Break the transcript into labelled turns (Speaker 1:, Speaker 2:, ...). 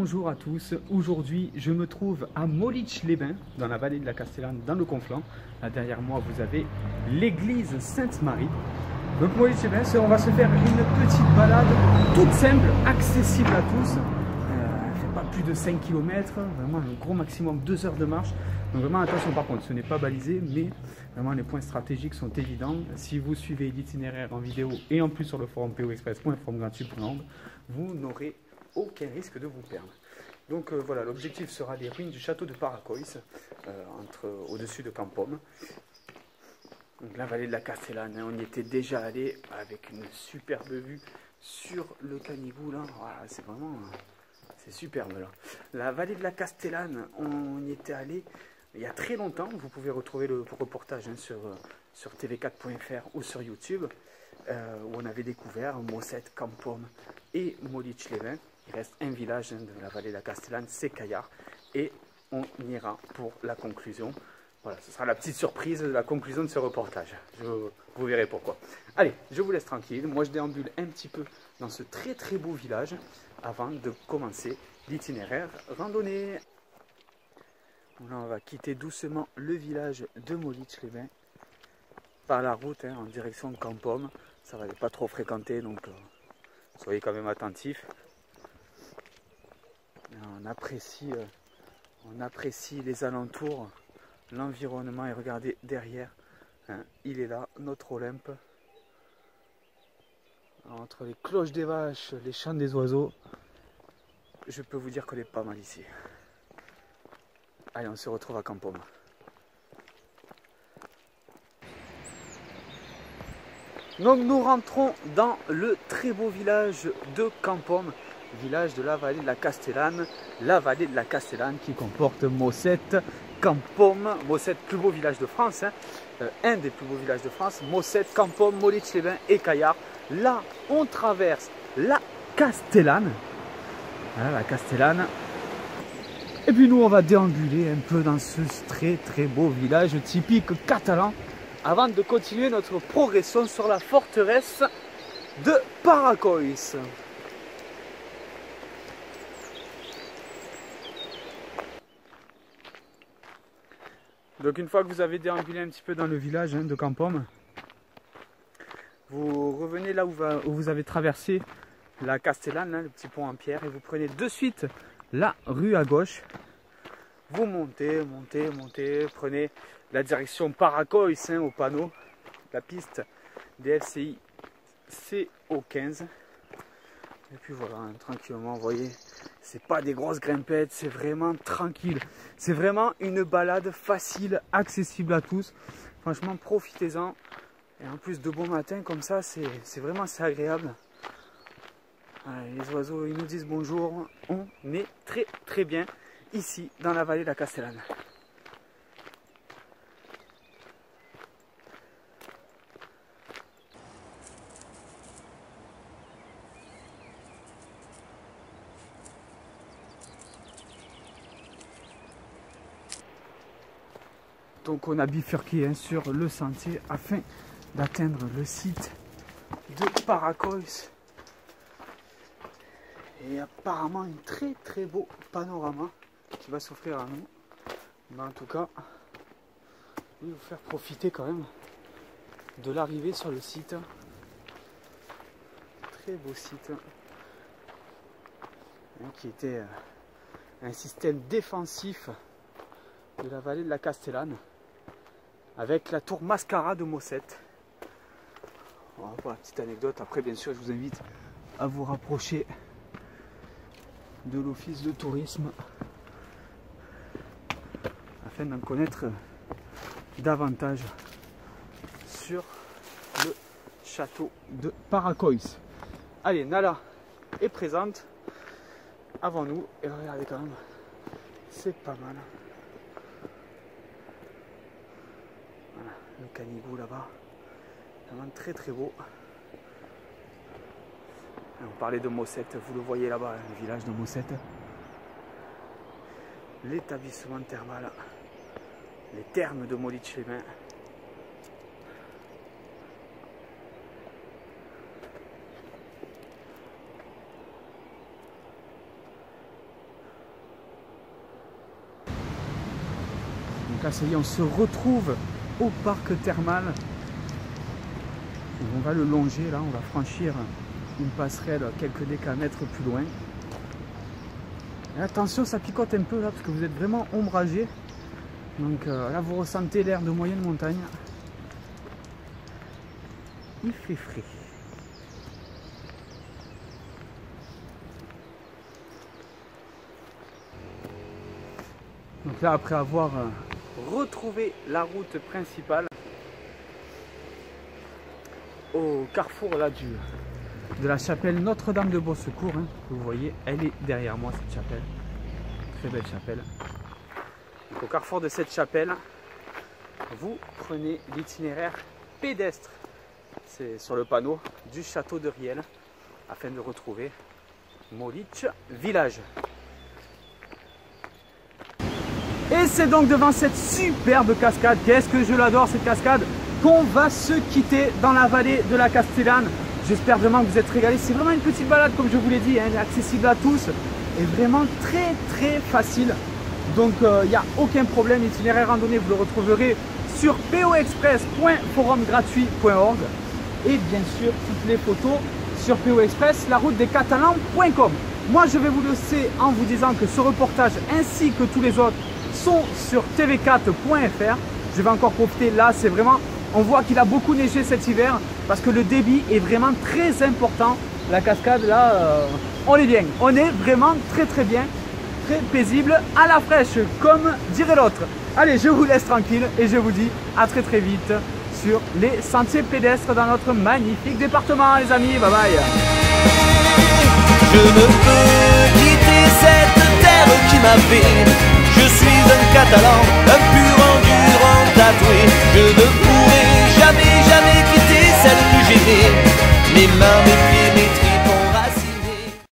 Speaker 1: Bonjour à tous, aujourd'hui je me trouve à Molich-les-Bains, dans la vallée de la Castellane, dans le Conflent. Là derrière moi vous avez l'église Sainte-Marie. Donc Molich-les-Bains, on va se faire une petite balade toute simple, accessible à tous. Elle ne fait pas plus de 5 km, vraiment un gros maximum 2 heures de marche. Donc vraiment attention par contre, ce n'est pas balisé, mais vraiment les points stratégiques sont évidents. Si vous suivez l'itinéraire en vidéo et en plus sur le forum poexpress.forum-gratuit.org, vous n'aurez aucun risque de vous perdre. Donc voilà, l'objectif sera les ruines du château de Paracois, au-dessus de Campom. Donc la vallée de la Castellane, on y était déjà allé avec une superbe vue sur le Canigou là. Voilà, c'est vraiment, c'est superbe là. La vallée de la Castellane, on y était allé il y a très longtemps. Vous pouvez retrouver le reportage sur tv4.fr ou sur YouTube, où on avait découvert Mossette, Campom et Molich-les-Bains. Il reste un village de la vallée de la Castellane, c'est Caillard, et on ira pour la conclusion. Voilà, ce sera la petite surprise de la conclusion de ce reportage. Vous verrez pourquoi. Allez, je vous laisse tranquille. Moi, je déambule un petit peu dans ce très très beau village avant de commencer l'itinéraire randonnée. Là, on va quitter doucement le village de Molich-les-Bains par la route en direction de Campom. Ça va pas trop fréquenter, donc soyez quand même attentifs. On apprécie les alentours, l'environnement, et regardez derrière, il est là, notre Olympe. Entre les cloches des vaches, les chants des oiseaux, je peux vous dire qu'on est pas mal ici. Allez, on se retrouve à Campom. Donc nous rentrons dans le très beau village de Campom, village de la vallée de la Castellane, qui comporte Mossette, Campom, Mossette, plus beau village de France, un des plus beaux villages de France, Mossette, Campom, Molich-les-Bains et Caillard. Là, on traverse la Castellane, voilà, la Castellane, et puis nous on va déambuler un peu dans ce très très beau village typique catalan, avant de continuer notre progression sur la forteresse de Paracois. Donc une fois que vous avez déambulé un petit peu dans le village de Campom, vous revenez là où vous avez traversé la Castellane, le petit pont en pierre, et vous prenez de suite la rue à gauche. Vous montez, prenez la direction Paracois au panneau, la piste des FCI CO15. Et puis voilà, tranquillement, vous voyez, c'est pas des grosses grimpettes, c'est vraiment tranquille. C'est vraiment une balade facile, accessible à tous. Franchement, profitez-en. Et en plus de bon matin comme ça, c'est vraiment assez agréable. Allez, les oiseaux, ils nous disent bonjour. On est très très bien ici dans la vallée de la Castellane. Donc on a bifurqué sur le sentier afin d'atteindre le site de Paracois. Et apparemment un très très beau panorama qui va s'offrir à nous. Mais en tout cas, je vais vous faire profiter quand même de l'arrivée sur le site. Très beau site qui était un système défensif de la vallée de la Castellane, avec la tour Mascara de Mossette. Voilà pour la petite anecdote. Après, bien sûr, je vous invite à vous rapprocher de l'office de tourisme afin d'en connaître davantage sur le château de Paracois. Allez, Nala est présente avant nous, et regardez quand même, c'est pas mal. Voilà, le Canigou là-bas, vraiment très très beau. On parlait de Mossette, vous le voyez là-bas, le village de Mossette. L'établissement thermal, les thermes de Molich-les-Bains. Donc là, ça y est, on se retrouve au parc thermal. On va le longer, là, on va franchir une passerelle quelques décamètres plus loin. Et attention, ça picote un peu là, parce que vous êtes vraiment ombragé. Donc là, vous ressentez l'air de moyenne montagne. Il fait frais. Donc là, après avoir retrouvé la route principale au carrefour là, de la chapelle Notre-Dame de Beausecours, hein, vous voyez, elle est derrière moi cette chapelle. Très belle chapelle. Donc, au carrefour de cette chapelle, vous prenez l'itinéraire pédestre. C'est sur le panneau du château de Riel afin de retrouver Molich village. Et c'est donc devant cette superbe cascade, qu'est-ce que je l'adore cette cascade, qu'on va se quitter dans la vallée de la Castellane. J'espère vraiment que vous êtes régalés. C'est vraiment une petite balade comme je vous l'ai dit, hein, accessible à tous et vraiment très facile. Donc il n'y a aucun problème, l'itinéraire randonnée vous le retrouverez sur poexpress.forumgratuit.org et bien sûr toutes les photos sur poexpress, la route des Catalans.com. Moi je vais vous laisser en vous disant que ce reportage ainsi que tous les autres sont sur tv4.fr. Je vais encore profiter, là c'est vraiment, on voit qu'il a beaucoup neigé cet hiver parce que le débit est vraiment très important. La cascade là, on est bien, on est vraiment très bien, très paisible, à la fraîche comme dirait l'autre. Allez, je vous laisse tranquille et je vous dis à très vite sur les sentiers pédestres dans notre magnifique département les amis, bye bye.
Speaker 2: Je ne peux quitter cette terre qui m'a fait. Je suis un Catalan, un pur endurant tatoué. Je ne peux